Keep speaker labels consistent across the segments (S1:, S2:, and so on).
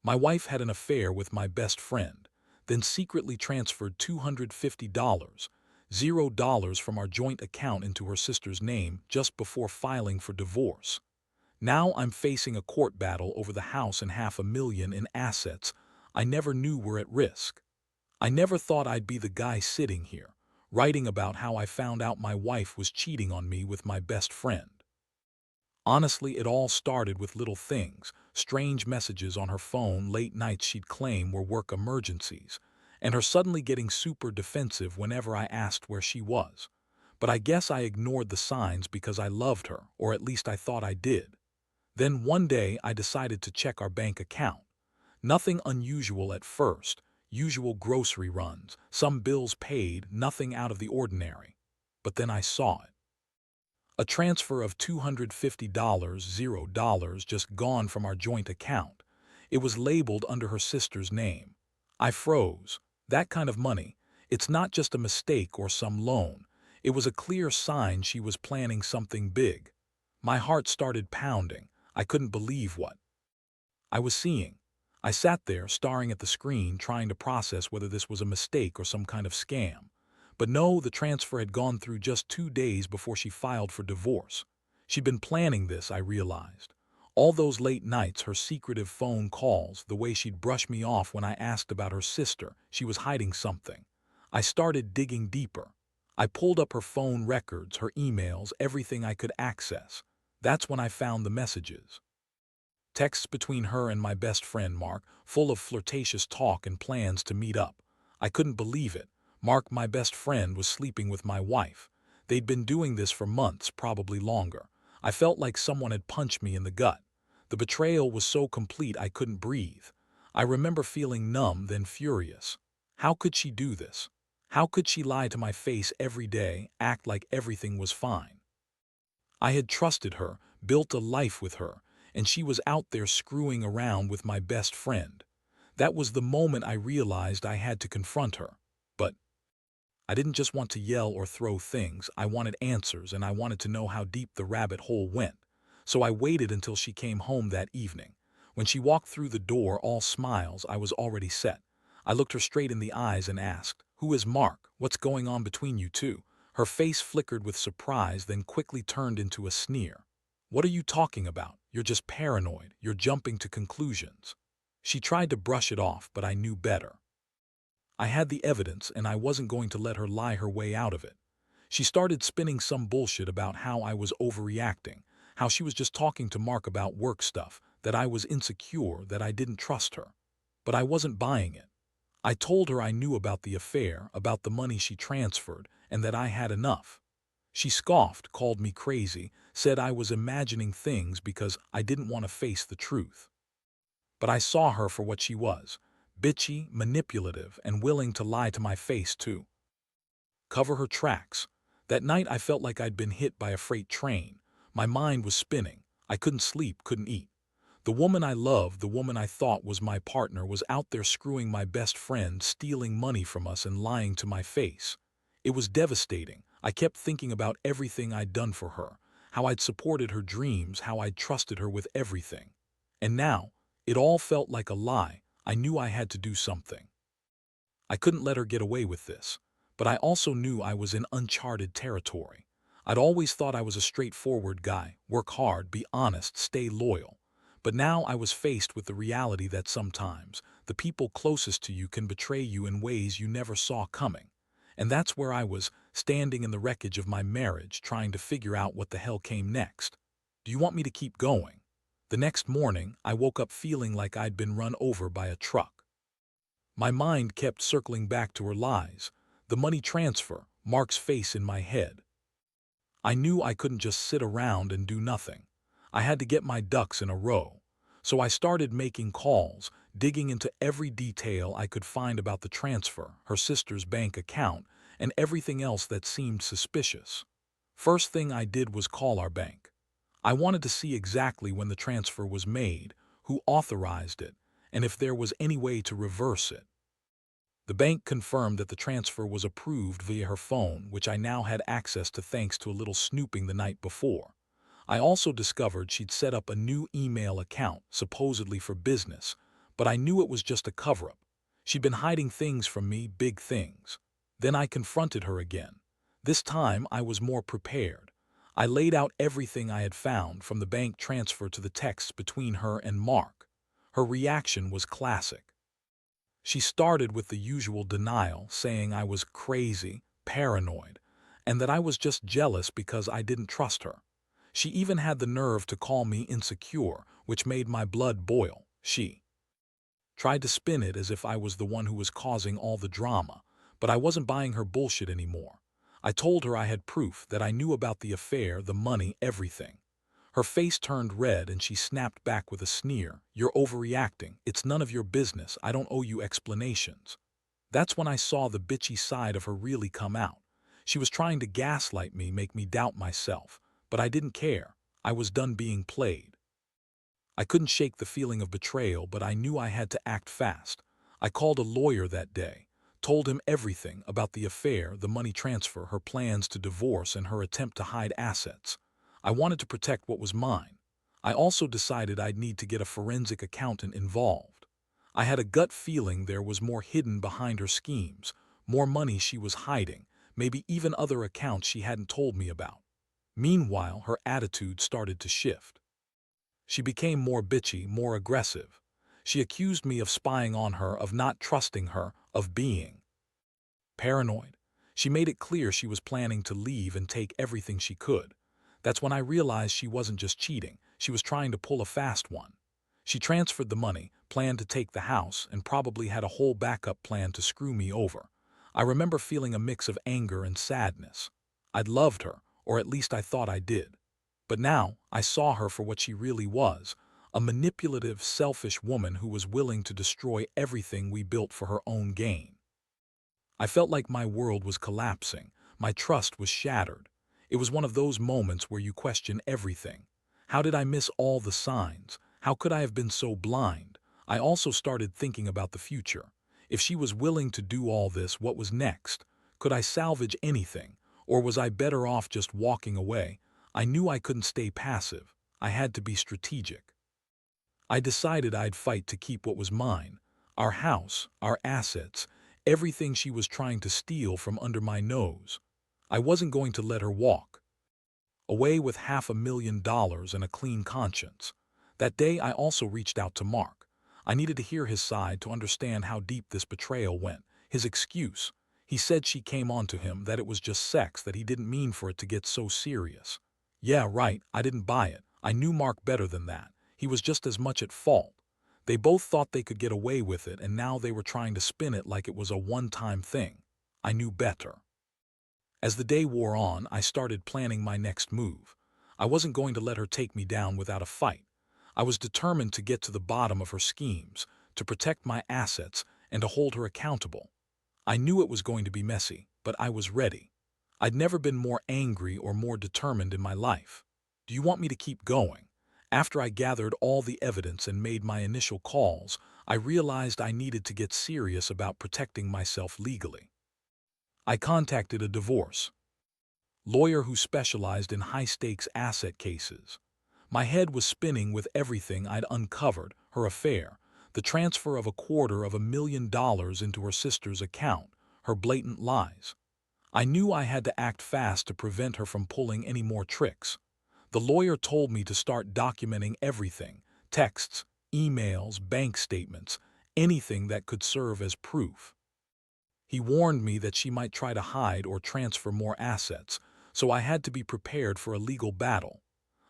S1: My wife had an affair with my best friend, then secretly transferred $250, $0 from our joint account into her sister's name just before filing for divorce. Now I'm facing a court battle over the house and $500,000 in assets I never knew were at risk. I never thought I'd be the guy sitting here, writing about how I found out my wife was cheating on me with my best friend. Honestly, it all started with little things, strange messages on her phone, late nights she'd claim were work emergencies, and her suddenly getting super defensive whenever I asked where she was. But I guess I ignored the signs because I loved her, or at least I thought I did. Then one day I decided to check our bank account. Nothing unusual at first, usual grocery runs, some bills paid, nothing out of the ordinary. But then I saw it. A transfer of $250, $0 just gone from our joint account. It was labeled under her sister's name. I froze. That kind of money, it's not just a mistake or some loan. It was a clear sign she was planning something big. My heart started pounding. I couldn't believe what I was seeing. I sat there, staring at the screen, trying to process whether this was a mistake or some kind of scam. But no, the transfer had gone through just 2 days before she filed for divorce. She'd been planning this, I realized. All those late nights, her secretive phone calls, the way she'd brush me off when I asked about her sister, she was hiding something. I started digging deeper. I pulled up her phone records, her emails, everything I could access. That's when I found the messages. Texts between her and my best friend Mark, full of flirtatious talk and plans to meet up. I couldn't believe it. Mark, my best friend, was sleeping with my wife. They'd been doing this for months, probably longer. I felt like someone had punched me in the gut. The betrayal was so complete I couldn't breathe. I remember feeling numb, then furious. How could she do this? How could she lie to my face every day, act like everything was fine? I had trusted her, built a life with her, and she was out there screwing around with my best friend. That was the moment I realized I had to confront her. But I didn't just want to yell or throw things. I wanted answers, and I wanted to know how deep the rabbit hole went. So I waited until she came home that evening. When she walked through the door, all smiles, I was already set. I looked her straight in the eyes and asked, "Who is Mark? What's going on between you two?" Her face flickered with surprise, then quickly turned into a sneer. "What are you talking about? You're just paranoid. You're jumping to conclusions." She tried to brush it off, but I knew better. I had the evidence, and I wasn't going to let her lie her way out of it. She started spinning some bullshit about how I was overreacting, how she was just talking to Mark about work stuff, that I was insecure, that I didn't trust her. But I wasn't buying it. I told her I knew about the affair, about the money she transferred, and that I had enough. She scoffed, called me crazy, said I was imagining things because I didn't want to face the truth. But I saw her for what she was, bitchy, manipulative, and willing to lie to my face too. Cover her tracks. That night I felt like I'd been hit by a freight train. My mind was spinning. I couldn't sleep, couldn't eat. The woman I loved, the woman I thought was my partner, was out there screwing my best friend, stealing money from us and lying to my face. It was devastating. I kept thinking about everything I'd done for her, how I'd supported her dreams, how I'd trusted her with everything. And now, it all felt like a lie. I knew I had to do something. I couldn't let her get away with this. But I also knew I was in uncharted territory. I'd always thought I was a straightforward guy, work hard, be honest, stay loyal. But now I was faced with the reality that sometimes the people closest to you can betray you in ways you never saw coming. And that's where I was, standing in the wreckage of my marriage, trying to figure out what the hell came next. Do you want me to keep going? The next morning, I woke up feeling like I'd been run over by a truck. My mind kept circling back to her lies, the money transfer, Mark's face in my head. I knew I couldn't just sit around and do nothing. I had to get my ducks in a row. So I started making calls, digging into every detail I could find about the transfer, her sister's bank account, and everything else that seemed suspicious. First thing I did was call our bank. I wanted to see exactly when the transfer was made, who authorized it, and if there was any way to reverse it. The bank confirmed that the transfer was approved via her phone, which I now had access to thanks to a little snooping the night before. I also discovered she'd set up a new email account, supposedly for business, but I knew it was just a cover-up. She'd been hiding things from me, big things. Then I confronted her again. This time I was more prepared. I laid out everything I had found, from the bank transfer to the texts between her and Mark. Her reaction was classic. She started with the usual denial, saying I was crazy, paranoid, and that I was just jealous because I didn't trust her. She even had the nerve to call me insecure, which made my blood boil. She tried to spin it as if I was the one who was causing all the drama, but I wasn't buying her bullshit anymore. I told her I had proof, that I knew about the affair, the money, everything. Her face turned red and she snapped back with a sneer. "You're overreacting. It's none of your business. I don't owe you explanations." That's when I saw the bitchy side of her really come out. She was trying to gaslight me, make me doubt myself. But I didn't care. I was done being played. I couldn't shake the feeling of betrayal, but I knew I had to act fast. I called a lawyer that day, told him everything about the affair, the money transfer, her plans to divorce, and her attempt to hide assets. I wanted to protect what was mine. I also decided I'd need to get a forensic accountant involved. I had a gut feeling there was more hidden behind her schemes, more money she was hiding, maybe even other accounts she hadn't told me about. Meanwhile, her attitude started to shift. She became more bitchy, more aggressive. She accused me of spying on her, of not trusting her, of being paranoid. She made it clear she was planning to leave and take everything she could. That's when I realized she wasn't just cheating, she was trying to pull a fast one. She transferred the money, planned to take the house, and probably had a whole backup plan to screw me over. I remember feeling a mix of anger and sadness. I'd loved her, or at least I thought I did. But now, I saw her for what she really was, a manipulative, selfish woman who was willing to destroy everything we built for her own gain. I felt like my world was collapsing, my trust was shattered. It was one of those moments where you question everything. How did I miss all the signs? How could I have been so blind? I also started thinking about the future. If she was willing to do all this, what was next? Could I salvage anything? Or was I better off just walking away? I knew I couldn't stay passive. I had to be strategic. I decided I'd fight to keep what was mine. Our house, our assets, everything she was trying to steal from under my nose. I wasn't going to let her walk away with $500,000 and a clean conscience. That day I also reached out to Mark. I needed to hear his side to understand how deep this betrayal went. His excuse. He said she came on to him, that it was just sex, that he didn't mean for it to get so serious. Yeah, right, I didn't buy it. I knew Mark better than that. He was just as much at fault. They both thought they could get away with it, and now they were trying to spin it like it was a one-time thing. I knew better. As the day wore on, I started planning my next move. I wasn't going to let her take me down without a fight. I was determined to get to the bottom of her schemes, to protect my assets, and to hold her accountable. I knew it was going to be messy, but I was ready. I'd never been more angry or more determined in my life. Do you want me to keep going? After I gathered all the evidence and made my initial calls, I realized I needed to get serious about protecting myself legally. I contacted a divorce lawyer who specialized in high-stakes asset cases. My head was spinning with everything I'd uncovered: her affair, the transfer of $250,000 into her sister's account, her blatant lies. I knew I had to act fast to prevent her from pulling any more tricks. The lawyer told me to start documenting everything: texts, emails, bank statements, anything that could serve as proof. He warned me that she might try to hide or transfer more assets, so I had to be prepared for a legal battle.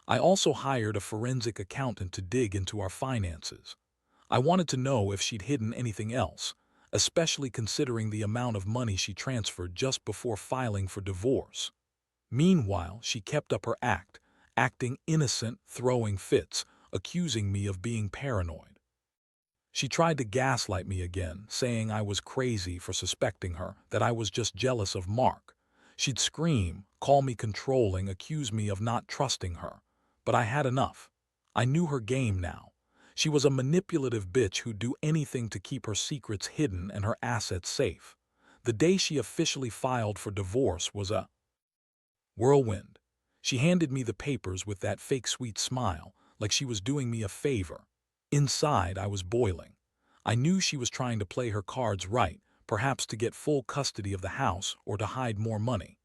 S1: I also hired a forensic accountant to dig into our finances. I wanted to know if she'd hidden anything else, especially considering the amount of money she transferred just before filing for divorce. Meanwhile, she kept up her act, acting innocent, throwing fits, accusing me of being paranoid. She tried to gaslight me again, saying I was crazy for suspecting her, that I was just jealous of Mark. She'd scream, call me controlling, accuse me of not trusting her. But I had enough. I knew her game now. She was a manipulative bitch who'd do anything to keep her secrets hidden and her assets safe. The day she officially filed for divorce was a whirlwind. She handed me the papers with that fake sweet smile, like she was doing me a favor. Inside, I was boiling. I knew she was trying to play her cards right, perhaps to get full custody of the house or to hide more money.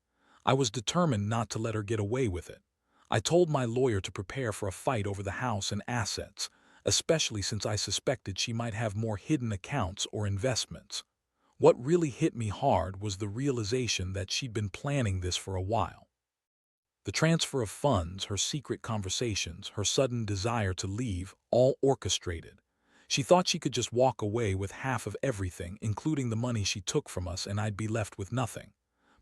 S1: I was determined not to let her get away with it. I told my lawyer to prepare for a fight over the house and assets, especially since I suspected she might have more hidden accounts or investments. What really hit me hard was the realization that she'd been planning this for a while. The transfer of funds, her secret conversations, her sudden desire to leave, all orchestrated. She thought she could just walk away with half of everything, including the money she took from us, and I'd be left with nothing.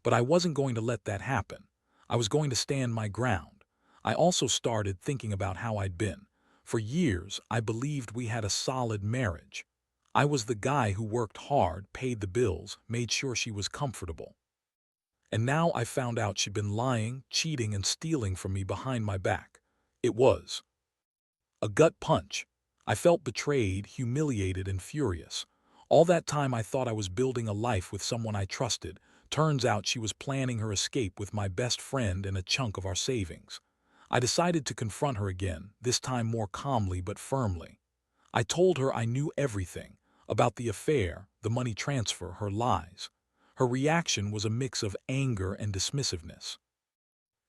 S1: But I wasn't going to let that happen. I was going to stand my ground. I also started thinking about how I'd been. For years, I believed we had a solid marriage. I was the guy who worked hard, paid the bills, made sure she was comfortable. And now I found out she'd been lying, cheating, and stealing from me behind my back. It was a gut punch. I felt betrayed, humiliated, and furious. All that time I thought I was building a life with someone I trusted. Turns out she was planning her escape with my best friend and a chunk of our savings. I decided to confront her again, this time more calmly but firmly. I told her I knew everything about the affair, the money transfer, her lies. Her reaction was a mix of anger and dismissiveness.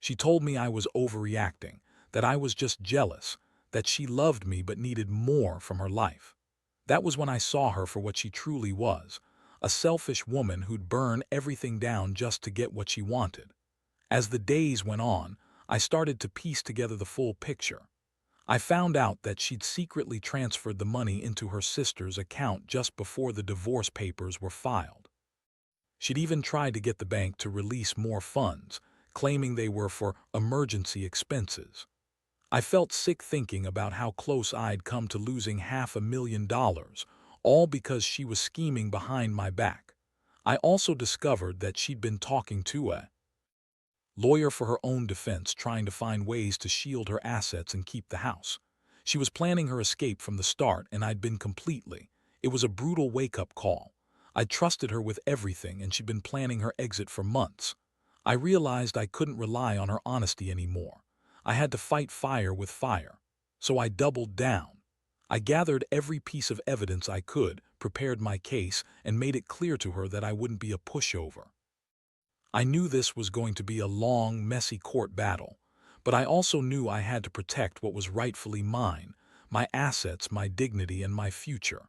S1: She told me I was overreacting, that I was just jealous, that she loved me but needed more from her life. That was when I saw her for what she truly was, a selfish woman who'd burn everything down just to get what she wanted. As the days went on, I started to piece together the full picture. I found out that she'd secretly transferred the money into her sister's account just before the divorce papers were filed. She'd even tried to get the bank to release more funds, claiming they were for emergency expenses. I felt sick thinking about how close I'd come to losing $500,000, all because she was scheming behind my back. I also discovered that she'd been talking to a lawyer for her own defense, trying to find ways to shield her assets and keep the house. She was planning her escape from the start, and I'd been completely. It was a brutal wake-up call. I'd trusted her with everything, and she'd been planning her exit for months. I realized I couldn't rely on her honesty anymore. I had to fight fire with fire. So I doubled down. I gathered every piece of evidence I could, prepared my case, and made it clear to her that I wouldn't be a pushover. I knew this was going to be a long, messy court battle, but I also knew I had to protect what was rightfully mine, my assets, my dignity, and my future.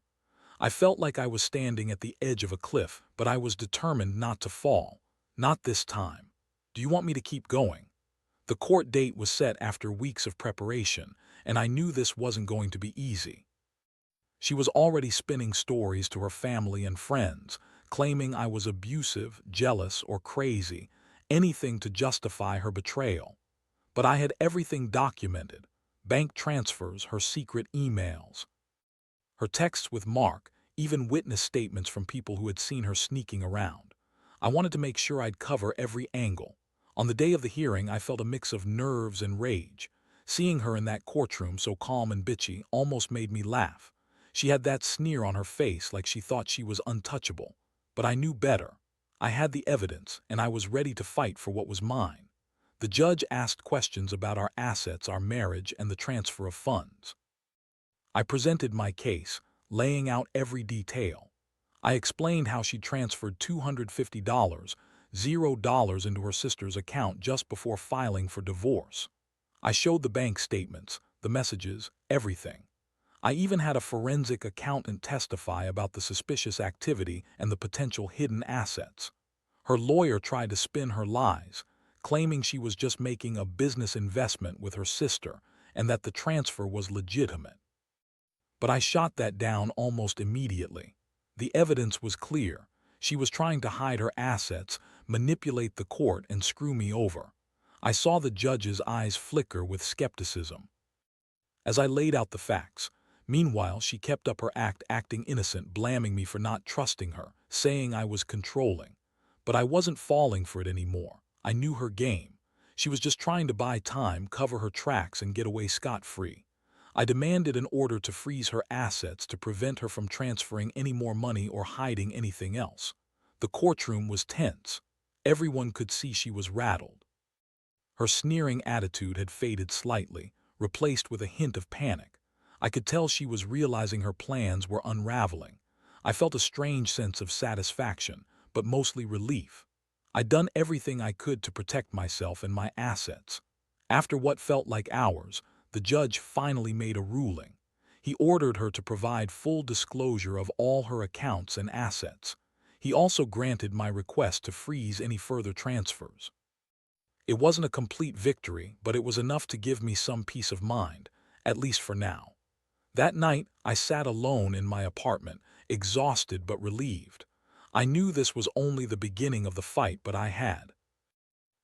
S1: I felt like I was standing at the edge of a cliff, but I was determined not to fall. Not this time. Do you want me to keep going? The court date was set after weeks of preparation, and I knew this wasn't going to be easy. She was already spinning stories to her family and friends, claiming I was abusive, jealous, or crazy, anything to justify her betrayal. But I had everything documented: bank transfers, her secret emails, her texts with Mark, even witness statements from people who had seen her sneaking around. I wanted to make sure I'd cover every angle. On the day of the hearing, I felt a mix of nerves and rage. Seeing her in that courtroom, so calm and bitchy, almost made me laugh. She had that sneer on her face, like she thought she was untouchable. But I knew better. I had the evidence, and I was ready to fight for what was mine. The judge asked questions about our assets, our marriage, and the transfer of funds. I presented my case, laying out every detail. I explained how she transferred $250, $0 into her sister's account just before filing for divorce. I showed the bank statements, the messages, everything. I even had a forensic accountant testify about the suspicious activity and the potential hidden assets. Her lawyer tried to spin her lies, claiming she was just making a business investment with her sister and that the transfer was legitimate. But I shot that down almost immediately. The evidence was clear. She was trying to hide her assets, manipulate the court, and screw me over. I saw the judge's eyes flicker with skepticism as I laid out the facts. Meanwhile, she kept up her act, acting innocent, blaming me for not trusting her, saying I was controlling. But I wasn't falling for it anymore. I knew her game. She was just trying to buy time, cover her tracks, and get away scot-free. I demanded an order to freeze her assets to prevent her from transferring any more money or hiding anything else. The courtroom was tense. Everyone could see she was rattled. Her sneering attitude had faded slightly, replaced with a hint of panic. I could tell she was realizing her plans were unraveling. I felt a strange sense of satisfaction, but mostly relief. I'd done everything I could to protect myself and my assets. After what felt like hours, the judge finally made a ruling. He ordered her to provide full disclosure of all her accounts and assets. He also granted my request to freeze any further transfers. It wasn't a complete victory, but it was enough to give me some peace of mind, at least for now. That night, I sat alone in my apartment, exhausted but relieved. I knew this was only the beginning of the fight, but I had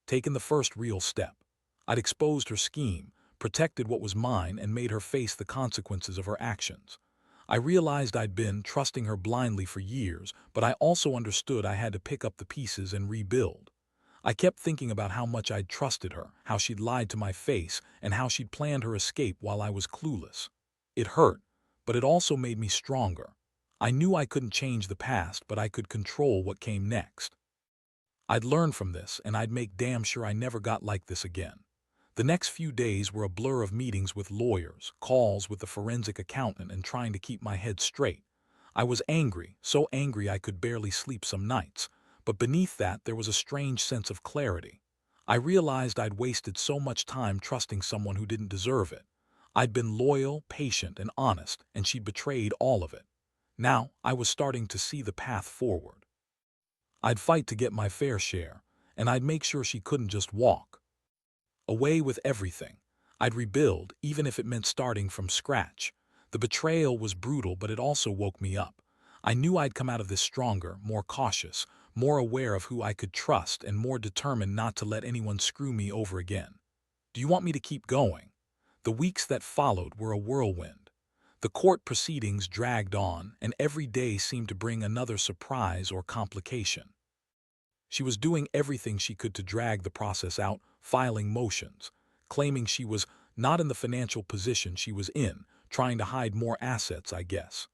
S1: taken the first real step. I'd exposed her scheme, protected what was mine, and made her face the consequences of her actions. I realized I'd been trusting her blindly for years, but I also understood I had to pick up the pieces and rebuild. I kept thinking about how much I'd trusted her, how she'd lied to my face, and how she'd planned her escape while I was clueless. It hurt, but it also made me stronger. I knew I couldn't change the past, but I could control what came next. I'd learn from this, and I'd make damn sure I never got like this again. The next few days were a blur of meetings with lawyers, calls with the forensic accountant, and trying to keep my head straight. I was angry, so angry I could barely sleep some nights, but beneath that there was a strange sense of clarity. I realized I'd wasted so much time trusting someone who didn't deserve it. I'd been loyal, patient, and honest, and she'd betrayed all of it. Now, I was starting to see the path forward. I'd fight to get my fair share, and I'd make sure she couldn't just walk away with everything. I'd rebuild, even if it meant starting from scratch. The betrayal was brutal, but it also woke me up. I knew I'd come out of this stronger, more cautious, more aware of who I could trust, and more determined not to let anyone screw me over again. Do you want me to keep going? The weeks that followed were a whirlwind. The court proceedings dragged on, and every day seemed to bring another surprise or complication. She was doing everything she could to drag the process out, filing motions, claiming she was not in the financial position she was in, trying to hide more assets, I guess.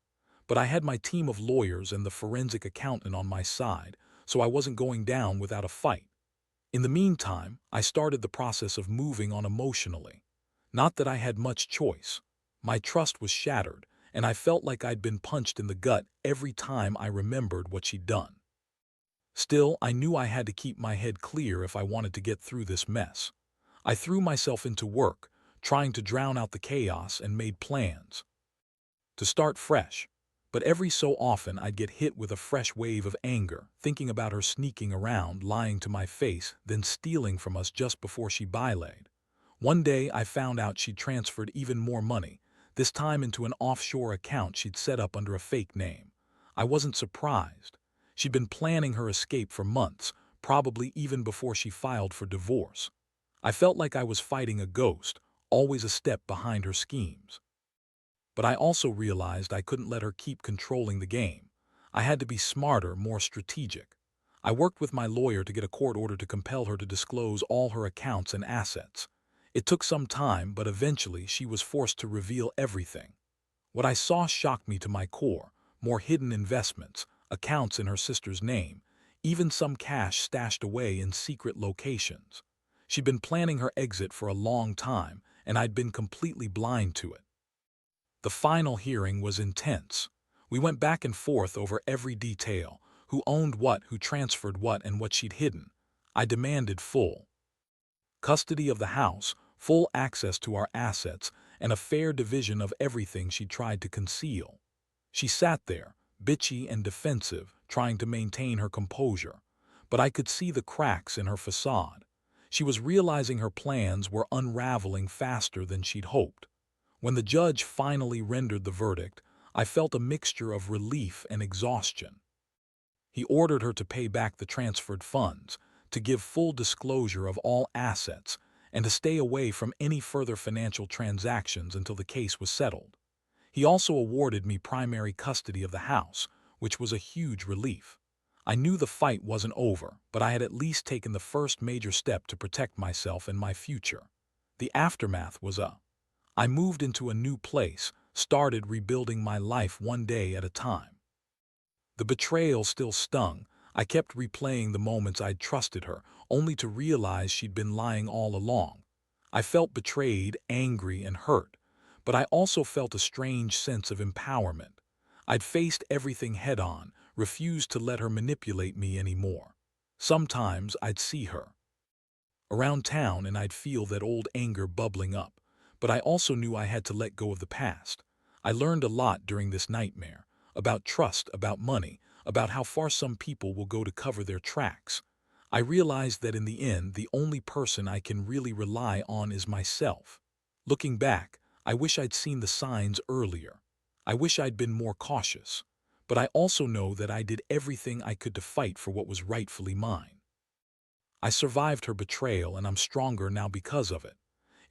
S1: But I had my team of lawyers and the forensic accountant on my side, so I wasn't going down without a fight. In the meantime, I started the process of moving on emotionally. Not that I had much choice. My trust was shattered, and I felt like I'd been punched in the gut every time I remembered what she'd done. Still, I knew I had to keep my head clear if I wanted to get through this mess. I threw myself into work, trying to drown out the chaos, and made plans to start fresh. But every so often I'd get hit with a fresh wave of anger, thinking about her sneaking around, lying to my face, then stealing from us just before she bylaid. One day I found out she'd transferred even more money, this time into an offshore account she'd set up under a fake name. I wasn't surprised. She'd been planning her escape for months, probably even before she filed for divorce. I felt like I was fighting a ghost, always a step behind her schemes. But I also realized I couldn't let her keep controlling the game. I had to be smarter, more strategic. I worked with my lawyer to get a court order to compel her to disclose all her accounts and assets. It took some time, but eventually she was forced to reveal everything. What I saw shocked me to my core: more hidden investments, accounts in her sister's name, even some cash stashed away in secret locations. She'd been planning her exit for a long time, and I'd been completely blind to it. The final hearing was intense. We went back and forth over every detail: who owned what, who transferred what, and what she'd hidden. I demanded full custody of the house, full access to our assets, and a fair division of everything she tried to conceal. She sat there, bitchy and defensive, trying to maintain her composure, but I could see the cracks in her facade. She was realizing her plans were unraveling faster than she'd hoped. When the judge finally rendered the verdict, I felt a mixture of relief and exhaustion. He ordered her to pay back the transferred funds, to give full disclosure of all assets, and to stay away from any further financial transactions until the case was settled. He also awarded me primary custody of the house, which was a huge relief. I knew the fight wasn't over, but I had at least taken the first major step to protect myself and my future. The aftermath was I moved into a new place, started rebuilding my life one day at a time. The betrayal still stung. I kept replaying the moments I'd trusted her, only to realize she'd been lying all along. I felt betrayed, angry, and hurt, but I also felt a strange sense of empowerment. I'd faced everything head-on, refused to let her manipulate me anymore. Sometimes I'd see her around town and I'd feel that old anger bubbling up, but I also knew I had to let go of the past. I learned a lot during this nightmare, about trust, about money, about how far some people will go to cover their tracks. I realized that in the end, the only person I can really rely on is myself. Looking back, I wish I'd seen the signs earlier. I wish I'd been more cautious. But I also know that I did everything I could to fight for what was rightfully mine. I survived her betrayal and I'm stronger now because of it.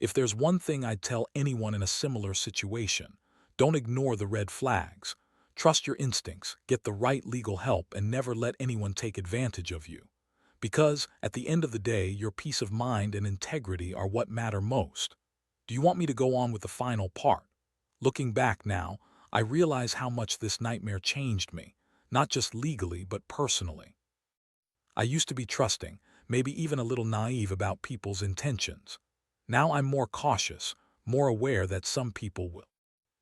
S1: If there's one thing I'd tell anyone in a similar situation, don't ignore the red flags. Trust your instincts, get the right legal help, and never let anyone take advantage of you. Because, at the end of the day, your peace of mind and integrity are what matter most. Do you want me to go on with the final part? Looking back now, I realize how much this nightmare changed me, not just legally but personally. I used to be trusting, maybe even a little naive about people's intentions. Now I'm more cautious, more aware that some people will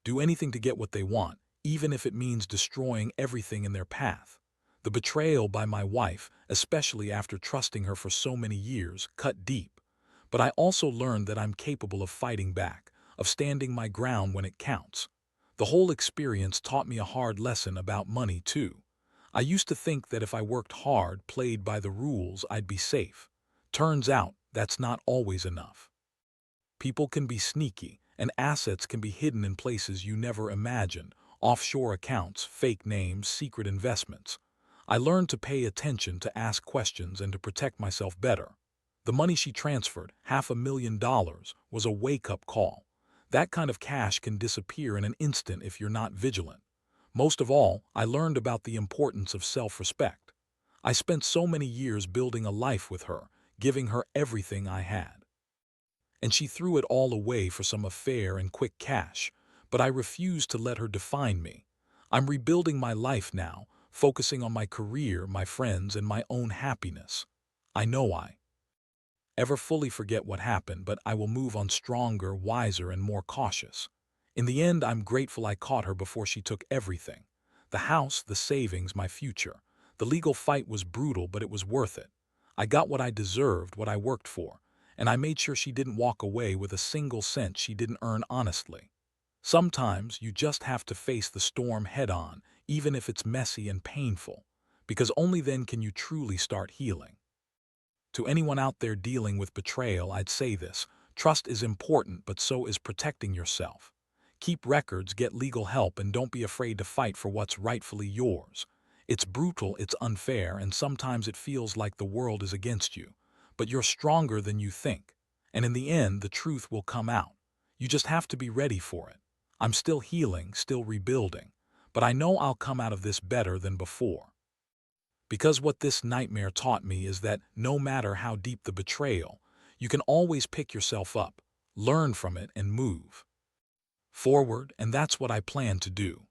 S1: do anything to get what they want, even if it means destroying everything in their path. The betrayal by my wife, especially after trusting her for so many years, cut deep. But I also learned that I'm capable of fighting back, of standing my ground when it counts. The whole experience taught me a hard lesson about money, too. I used to think that if I worked hard, played by the rules, I'd be safe. Turns out, that's not always enough. People can be sneaky, and assets can be hidden in places you never imagined: offshore accounts, fake names, secret investments. I learned to pay attention, to ask questions, and to protect myself better. The money she transferred, $500,000, was a wake-up call. That kind of cash can disappear in an instant if you're not vigilant. Most of all, I learned about the importance of self-respect. I spent so many years building a life with her, giving her everything I had. And she threw it all away for some affair and quick cash, but I refused to let her define me. I'm rebuilding my life now, focusing on my career, my friends, and my own happiness. I know I ever fully forget what happened, but I will move on stronger, wiser, and more cautious. In the end, I'm grateful I caught her before she took everything. The house, the savings, my future. The legal fight was brutal, but it was worth it. I got what I deserved, what I worked for, and I made sure she didn't walk away with a single cent she didn't earn honestly. Sometimes you just have to face the storm head-on, even if it's messy and painful, because only then can you truly start healing. To anyone out there dealing with betrayal, I'd say this: trust is important, but so is protecting yourself. Keep records, get legal help, and don't be afraid to fight for what's rightfully yours. It's brutal, it's unfair, and sometimes it feels like the world is against you. But you're stronger than you think. And in the end, the truth will come out. You just have to be ready for it. I'm still healing, still rebuilding, but I know I'll come out of this better than before. Because what this nightmare taught me is that no matter how deep the betrayal, you can always pick yourself up, learn from it, and move forward, and that's what I plan to do.